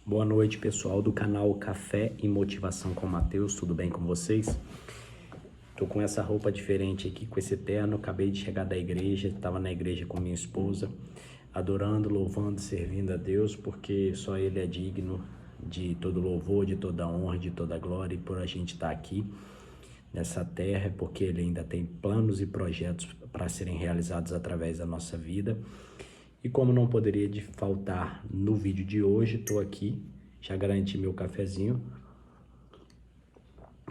Boa noite, pessoal do canal Café e Motivação com Matheus, tudo bem com vocês? Tô com essa roupa diferente aqui, com esse terno, acabei de chegar da igreja, estava na igreja com minha esposa, adorando, louvando, servindo a Deus, porque só Ele é digno de todo louvor, de toda honra, de toda glória, e por a gente estar aqui nessa terra, porque Ele ainda tem planos e projetos para serem realizados através da nossa vida. E como não poderia faltar no vídeo de hoje, estou aqui, já garanti meu cafezinho,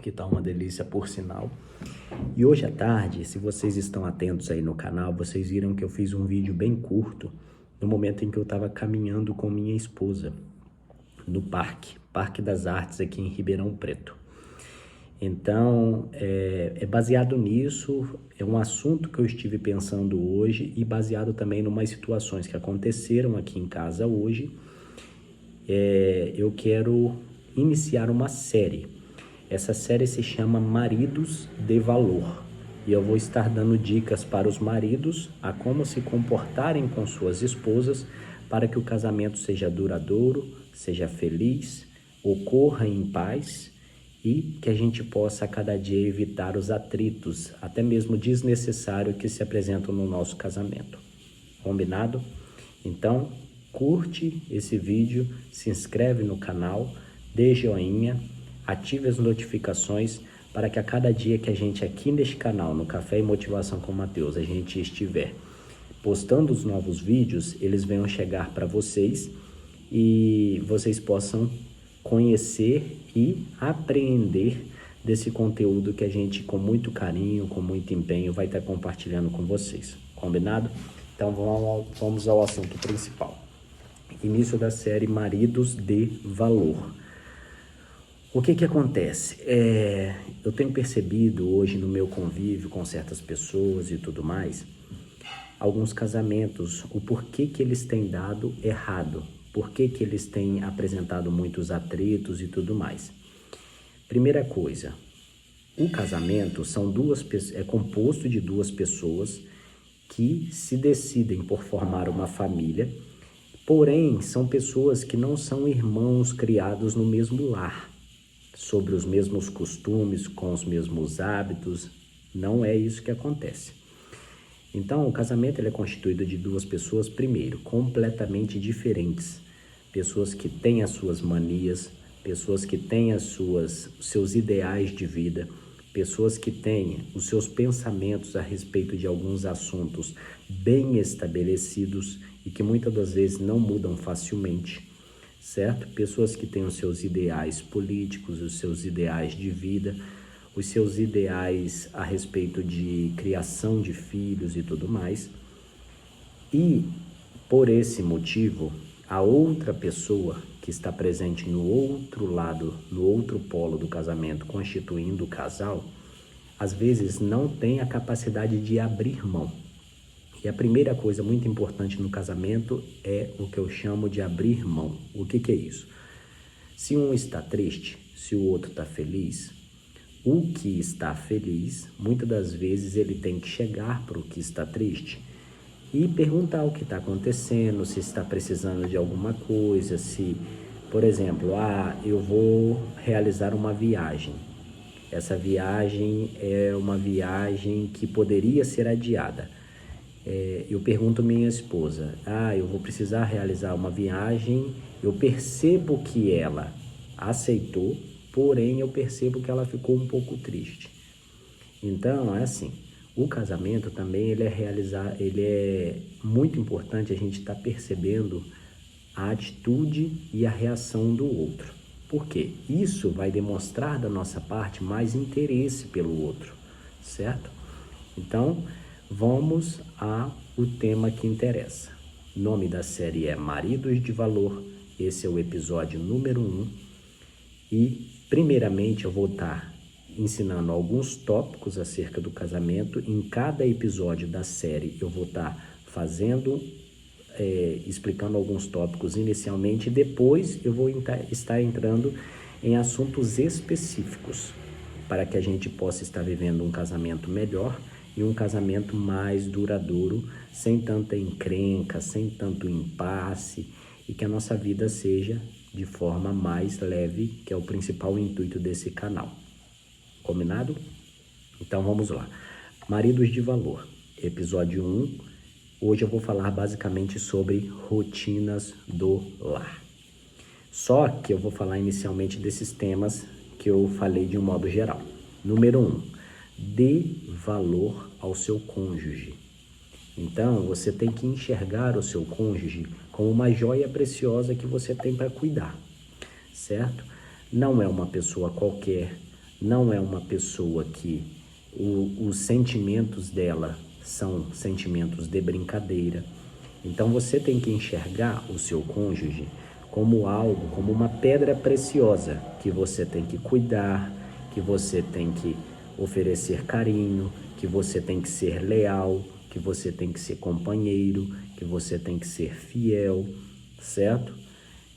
que tá uma delícia por sinal. E hoje à tarde, se vocês estão atentos aí no canal, vocês viram que eu fiz um vídeo bem curto, no momento em que eu estava caminhando com minha esposa, no Parque das Artes aqui em Ribeirão Preto. Então, é baseado nisso, é um assunto que eu estive pensando hoje e baseado também em umas situações que aconteceram aqui em casa hoje. Eu quero iniciar uma série. Essa série se chama Maridos de Valor. E eu vou estar dando dicas para os maridos a como se comportarem com suas esposas para que o casamento seja duradouro, seja feliz, ocorra em paz e que a gente possa a cada dia evitar os atritos, até mesmo desnecessários que se apresentam no nosso casamento. Combinado? Então, curte esse vídeo, se inscreve no canal, dê joinha, ative as notificações para que a cada dia que a gente aqui neste canal, no Café e Motivação com Matheus, a gente estiver postando os novos vídeos, eles venham chegar para vocês e vocês possam conhecer e apreender desse conteúdo que a gente, com muito carinho, com muito empenho, vai estar compartilhando com vocês. Combinado? Então vamos ao assunto principal. Início da série Maridos de Valor. O que acontece? Eu tenho percebido hoje no meu convívio com certas pessoas e tudo mais, alguns casamentos, o porquê que eles têm dado errado, porquê que eles têm apresentado muitos atritos e tudo mais. Primeira coisa, o casamento é composto de duas pessoas que se decidem por formar uma família, porém são pessoas que não são irmãos criados no mesmo lar, sobre os mesmos costumes, com os mesmos hábitos. Não é isso que acontece. Então, o casamento ele é constituído de duas pessoas, primeiro, completamente diferentes. Pessoas que têm as suas manias, pessoas que têm seus ideais de vida, pessoas que têm os seus pensamentos a respeito de alguns assuntos bem estabelecidos e que muitas das vezes não mudam facilmente, certo? Pessoas que têm os seus ideais políticos, os seus ideais de vida, os seus ideais a respeito de criação de filhos e tudo mais. E, por esse motivo, a outra pessoa que está presente no outro lado, no outro polo do casamento, constituindo o casal, às vezes não tem a capacidade de abrir mão. E a primeira coisa muito importante no casamento é o que eu chamo de abrir mão. O que é isso? Se um está triste, se o outro está feliz, o que está feliz, muitas das vezes ele tem que chegar para o que está triste e perguntar o que está acontecendo, se está precisando de alguma coisa, se, por exemplo, eu vou realizar uma viagem. Essa viagem é uma viagem que poderia ser adiada. Eu pergunto à minha esposa, eu vou precisar realizar uma viagem, eu percebo que ela aceitou, porém eu percebo que ela ficou um pouco triste. Então, é assim, o casamento também ele é muito importante a gente estar percebendo a atitude e a reação do outro. Por quê? Isso vai demonstrar da nossa parte mais interesse pelo outro, certo? Então, vamos ao tema que interessa. O nome da série é Maridos de Valor, esse é o episódio número 1 e, primeiramente, eu vou estar ensinando alguns tópicos acerca do casamento. Em cada episódio da série eu vou estar explicando alguns tópicos inicialmente e depois eu vou estar entrando em assuntos específicos para que a gente possa estar vivendo um casamento melhor e um casamento mais duradouro, sem tanta encrenca, sem tanto impasse e que a nossa vida seja de forma mais leve, que é o principal intuito desse canal. Combinado? Então vamos lá. Maridos de Valor, episódio 1. Hoje eu vou falar basicamente sobre rotinas do lar. Só que eu vou falar inicialmente desses temas que eu falei de um modo geral. Número 1, dê valor ao seu cônjuge. Então, você tem que enxergar o seu cônjuge como uma joia preciosa que você tem para cuidar, certo? Não é uma pessoa qualquer, não é uma pessoa que os sentimentos dela são sentimentos de brincadeira. Então, você tem que enxergar o seu cônjuge como algo, como uma pedra preciosa que você tem que cuidar, que você tem que oferecer carinho, que você tem que ser leal, que você tem que ser companheiro, que você tem que ser fiel, certo?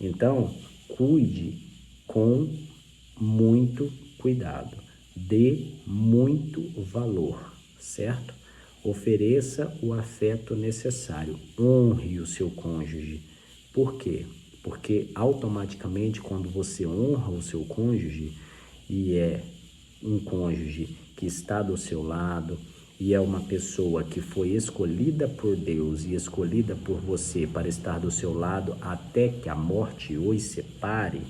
Então, cuide com muito cuidado, dê muito valor, certo? Ofereça o afeto necessário, honre o seu cônjuge. Por quê? Porque automaticamente quando você honra o seu cônjuge e é um cônjuge que está do seu lado e é uma pessoa que foi escolhida por Deus e escolhida por você para estar do seu lado até que a morte os separe,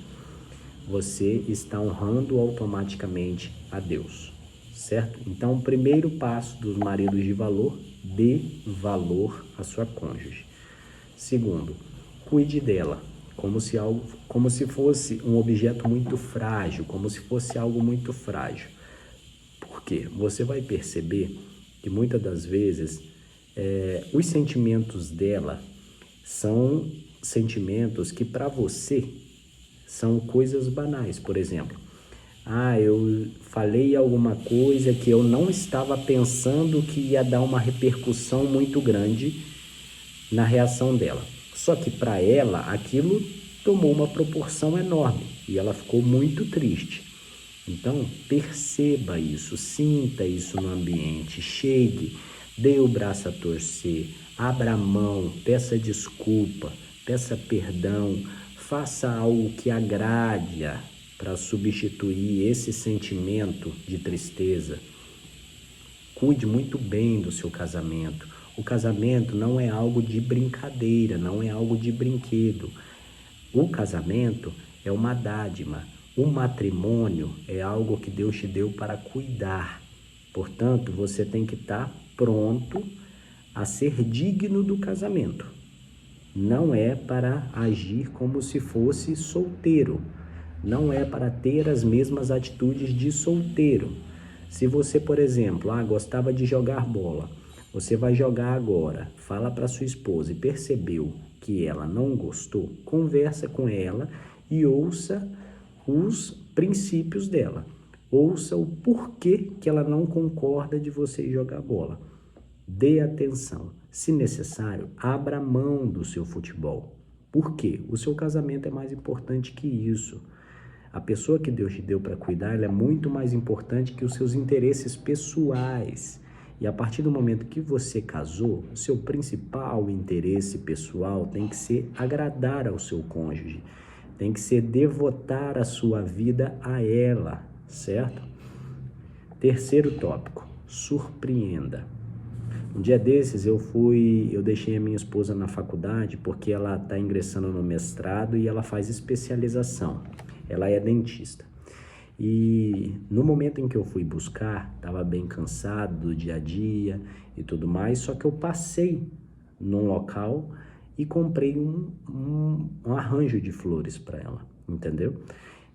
você está honrando automaticamente a Deus, certo? Então, o primeiro passo dos maridos de valor, dê valor à sua cônjuge. Segundo, cuide dela como se fosse um objeto muito frágil, como se fosse algo muito frágil. Por quê? Você vai perceber que muitas das vezes os sentimentos dela são sentimentos que para você são coisas banais. Por exemplo, eu falei alguma coisa que eu não estava pensando que ia dar uma repercussão muito grande na reação dela. Só que para ela aquilo tomou uma proporção enorme e ela ficou muito triste. Então perceba isso, sinta isso no ambiente, chegue, dê o braço a torcer, abra a mão, peça desculpa, peça perdão, faça algo que agrade-a para substituir esse sentimento de tristeza. Cuide muito bem do seu casamento. O casamento não é algo de brincadeira, não é algo de brinquedo. O casamento é uma dádiva. O matrimônio é algo que Deus te deu para cuidar. Portanto, você tem que estar pronto a ser digno do casamento. Não é para agir como se fosse solteiro. Não é para ter as mesmas atitudes de solteiro. Se você, por exemplo, gostava de jogar bola, você vai jogar agora, fala para sua esposa e percebeu que ela não gostou, conversa com ela e ouça os princípios dela. Ouça o porquê que ela não concorda de você jogar bola. Dê atenção. Se necessário, abra mão do seu futebol. Por quê? O seu casamento é mais importante que isso. A pessoa que Deus te deu para cuidar, ela é muito mais importante que os seus interesses pessoais. E a partir do momento que você casou, seu principal interesse pessoal tem que ser agradar ao seu cônjuge, tem que ser devotar a sua vida a ela, certo? Terceiro tópico, surpreenda. Um dia desses eu deixei a minha esposa na faculdade porque ela está ingressando no mestrado e ela faz especialização. Ela é dentista. E no momento em que eu fui buscar, estava bem cansado do dia a dia e tudo mais, só que eu passei num local e comprei um arranjo de flores para ela, entendeu?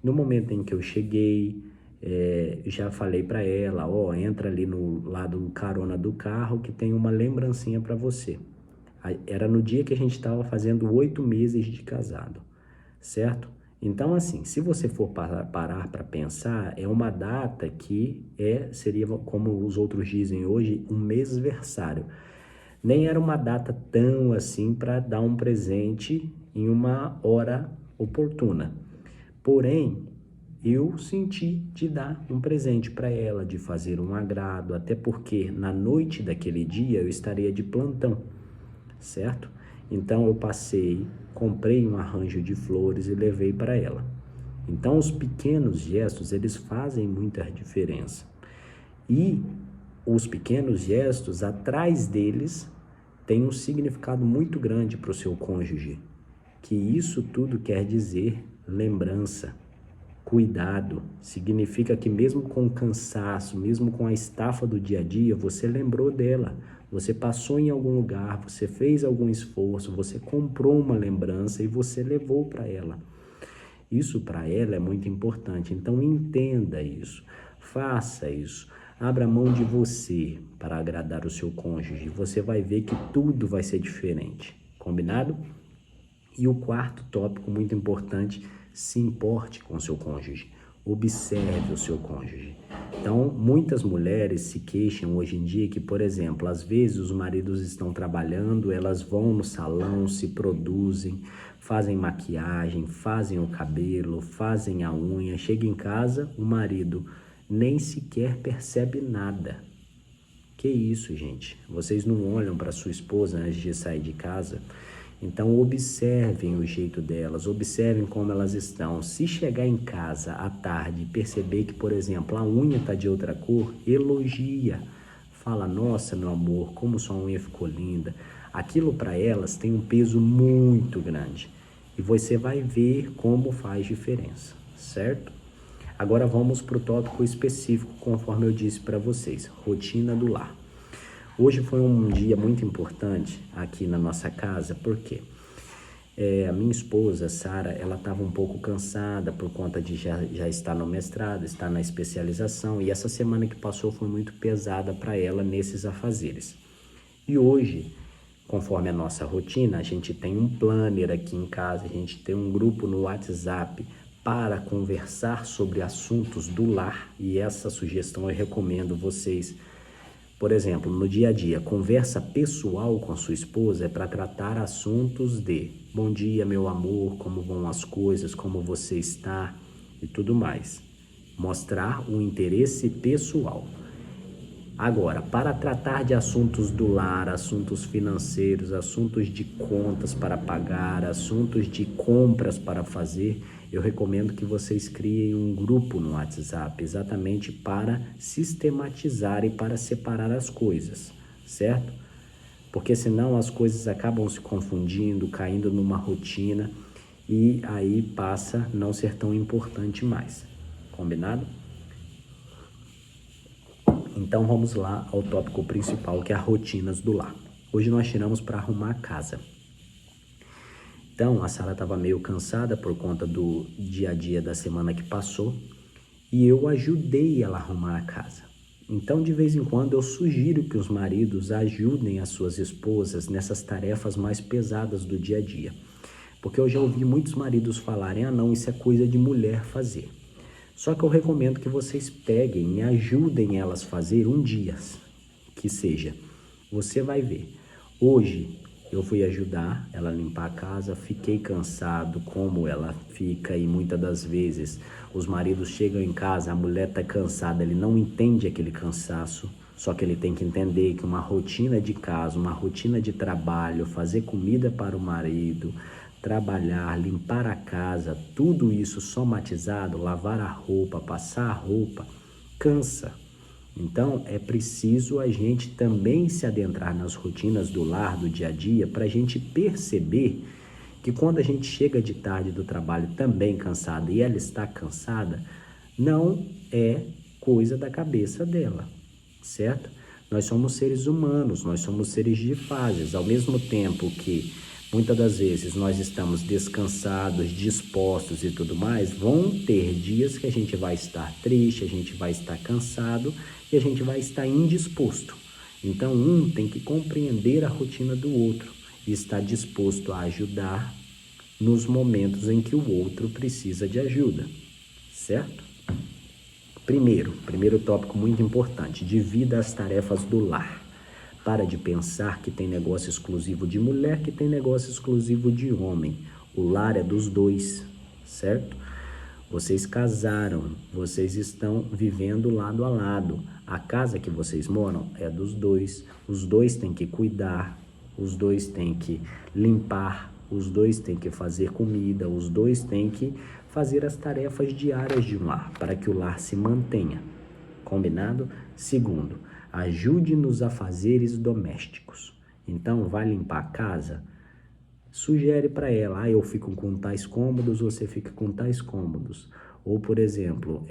No momento em que eu cheguei, já falei para ela, entra ali no lado carona do carro que tem uma lembrancinha para você. Era no dia que a gente estava fazendo 8 meses de casado, certo? Então, assim, se você for parar para pensar, é uma data que seria, como os outros dizem hoje, um mêsversário. Nem era uma data tão assim para dar um presente em uma hora oportuna. Porém, eu senti de dar um presente para ela, de fazer um agrado, até porque na noite daquele dia eu estaria de plantão, certo? Então eu passei comprei um arranjo de flores e levei para ela. Então, os pequenos gestos, eles fazem muita diferença. E os pequenos gestos, atrás deles, tem um significado muito grande para o seu cônjuge. Que isso tudo quer dizer lembrança, cuidado. Significa que mesmo com o cansaço, mesmo com a estafa do dia a dia, você lembrou dela. Você passou em algum lugar, você fez algum esforço, você comprou uma lembrança e você levou para ela. Isso para ela é muito importante, então entenda isso, faça isso, abra mão de você para agradar o seu cônjuge, você vai ver que tudo vai ser diferente, combinado? E o quarto tópico muito importante, se importe com o seu cônjuge, observe o seu cônjuge. Então, muitas mulheres se queixam hoje em dia que, por exemplo, às vezes os maridos estão trabalhando, elas vão no salão, se produzem, fazem maquiagem, fazem o cabelo, fazem a unha, chega em casa, o marido nem sequer percebe nada. Que isso, gente? Vocês não olham para sua esposa antes de sair de casa? Então, observem o jeito delas, observem como elas estão. Se chegar em casa à tarde e perceber que, por exemplo, a unha está de outra cor, elogia. Fala, nossa, meu amor, como sua unha ficou linda. Aquilo para elas tem um peso muito grande. E você vai ver como faz diferença, certo? Agora vamos para o tópico específico, conforme eu disse para vocês, rotina do lar. Hoje foi um dia muito importante aqui na nossa casa, porque a minha esposa, Sara, ela estava um pouco cansada por conta de já estar no mestrado, estar na especialização, e essa semana que passou foi muito pesada para ela nesses afazeres. E hoje, conforme a nossa rotina, a gente tem um planner aqui em casa, a gente tem um grupo no WhatsApp para conversar sobre assuntos do lar, e essa sugestão eu recomendo vocês. Por exemplo, no dia a dia, conversa pessoal com sua esposa é para tratar assuntos de bom dia, meu amor, como vão as coisas, como você está e tudo mais. Mostrar o interesse pessoal. Agora, para tratar de assuntos do lar, assuntos financeiros, assuntos de contas para pagar, assuntos de compras para fazer, eu recomendo que vocês criem um grupo no WhatsApp, exatamente para sistematizar e para separar as coisas, certo? Porque senão as coisas acabam se confundindo, caindo numa rotina e aí passa a não ser tão importante mais, combinado? Então vamos lá ao tópico principal, que é as rotinas do lar. Hoje nós tiramos para arrumar a casa. Então a Sara estava meio cansada por conta do dia a dia da semana que passou e eu ajudei ela a arrumar a casa. Então de vez em quando eu sugiro que os maridos ajudem as suas esposas nessas tarefas mais pesadas do dia a dia. Porque eu já ouvi muitos maridos falarem, não, isso é coisa de mulher fazer. Só que eu recomendo que vocês peguem e ajudem elas a fazer um dia, que seja. Você vai ver. Hoje eu fui ajudar ela a limpar a casa, fiquei cansado, como ela fica, e muitas das vezes os maridos chegam em casa, a mulher está cansada, ele não entende aquele cansaço, só que ele tem que entender que uma rotina de casa, uma rotina de trabalho, fazer comida para o marido, trabalhar, limpar a casa, tudo isso somatizado, lavar a roupa, passar a roupa, cansa. Então, é preciso a gente também se adentrar nas rotinas do lar, do dia a dia, para a gente perceber que quando a gente chega de tarde do trabalho também cansada e ela está cansada, não é coisa da cabeça dela, certo? Nós somos seres humanos, nós somos seres de fases, ao mesmo tempo que muitas das vezes nós estamos descansados, dispostos e tudo mais, vão ter dias que a gente vai estar triste, a gente vai estar cansado e a gente vai estar indisposto. Então, um tem que compreender a rotina do outro e estar disposto a ajudar nos momentos em que o outro precisa de ajuda, certo? Primeiro tópico muito importante, divida as tarefas do lar. Para de pensar que tem negócio exclusivo de mulher, que tem negócio exclusivo de homem. O lar é dos dois, certo? Vocês casaram, vocês estão vivendo lado a lado. A casa que vocês moram é dos dois. Os dois têm que cuidar, os dois têm que limpar, os dois têm que fazer comida, os dois têm que fazer as tarefas diárias de um lar, para que o lar se mantenha. Combinado? Segundo, ajude nos afazeres domésticos. Então, vai limpar a casa? Sugere para ela, eu fico com tais cômodos, você fica com tais cômodos. Ou, por exemplo,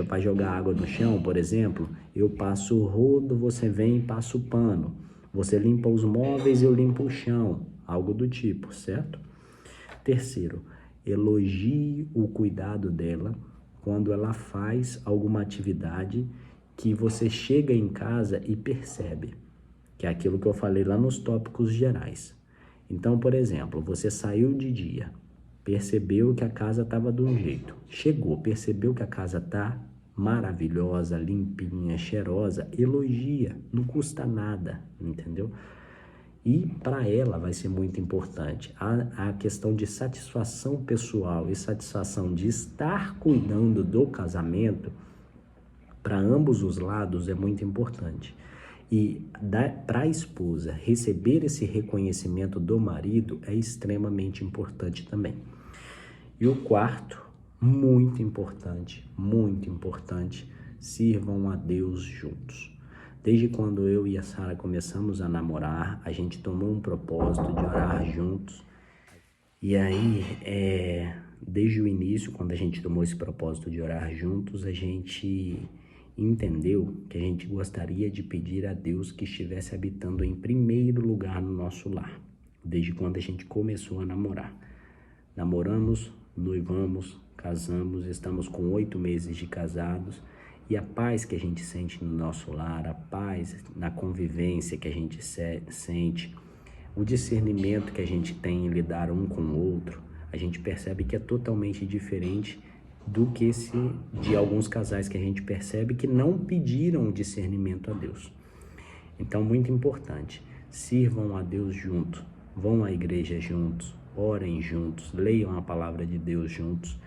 para jogar água no chão, por exemplo, eu passo o rodo, você vem e passa o pano. Você limpa os móveis, eu limpo o chão. Algo do tipo, certo? Terceiro, elogie o cuidado dela quando ela faz alguma atividade que você chega em casa e percebe, que é aquilo que eu falei lá nos tópicos gerais. Então, por exemplo, você saiu de dia, percebeu que a casa estava de um jeito, chegou, percebeu que a casa está maravilhosa, limpinha, cheirosa, elogia, não custa nada, entendeu? E para ela vai ser muito importante a questão de satisfação pessoal e satisfação de estar cuidando do casamento. Para ambos os lados é muito importante. E para a esposa receber esse reconhecimento do marido é extremamente importante também. E o quarto, muito importante, sirvam a Deus juntos. Desde quando eu e a Sara começamos a namorar, a gente tomou um propósito de orar juntos. E aí, desde o início, quando a gente tomou esse propósito de orar juntos, a gente entendeu que a gente gostaria de pedir a Deus que estivesse habitando em primeiro lugar no nosso lar, desde quando a gente começou a namorar. Namoramos, noivamos, casamos, estamos com 8 meses de casados, e a paz que a gente sente no nosso lar, a paz na convivência que a gente sente, o discernimento que a gente tem em lidar um com o outro, a gente percebe que é totalmente diferente do que de alguns casais que a gente percebe que não pediram discernimento a Deus. Então, muito importante, sirvam a Deus juntos, vão à igreja juntos, orem juntos, leiam a palavra de Deus juntos,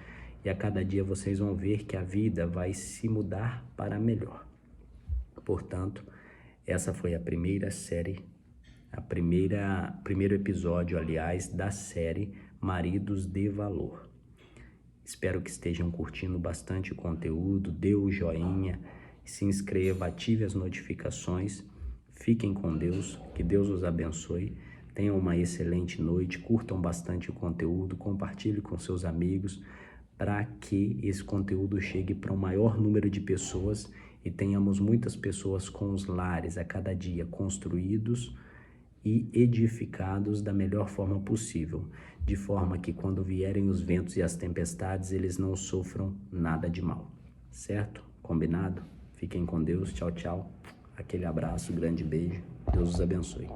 e a cada dia vocês vão ver que a vida vai se mudar para melhor. Portanto, essa foi a primeira série, primeiro episódio, aliás, da série Maridos de Valor. Espero que estejam curtindo bastante o conteúdo, dê o joinha, se inscreva, ative as notificações, fiquem com Deus, que Deus os abençoe, tenham uma excelente noite, curtam bastante o conteúdo, compartilhe com seus amigos, para que esse conteúdo chegue para um maior número de pessoas e tenhamos muitas pessoas com os lares a cada dia construídos e edificados da melhor forma possível, de forma que quando vierem os ventos e as tempestades, eles não sofram nada de mal, certo? Combinado? Fiquem com Deus, tchau, tchau. Aquele abraço, grande beijo, Deus os abençoe.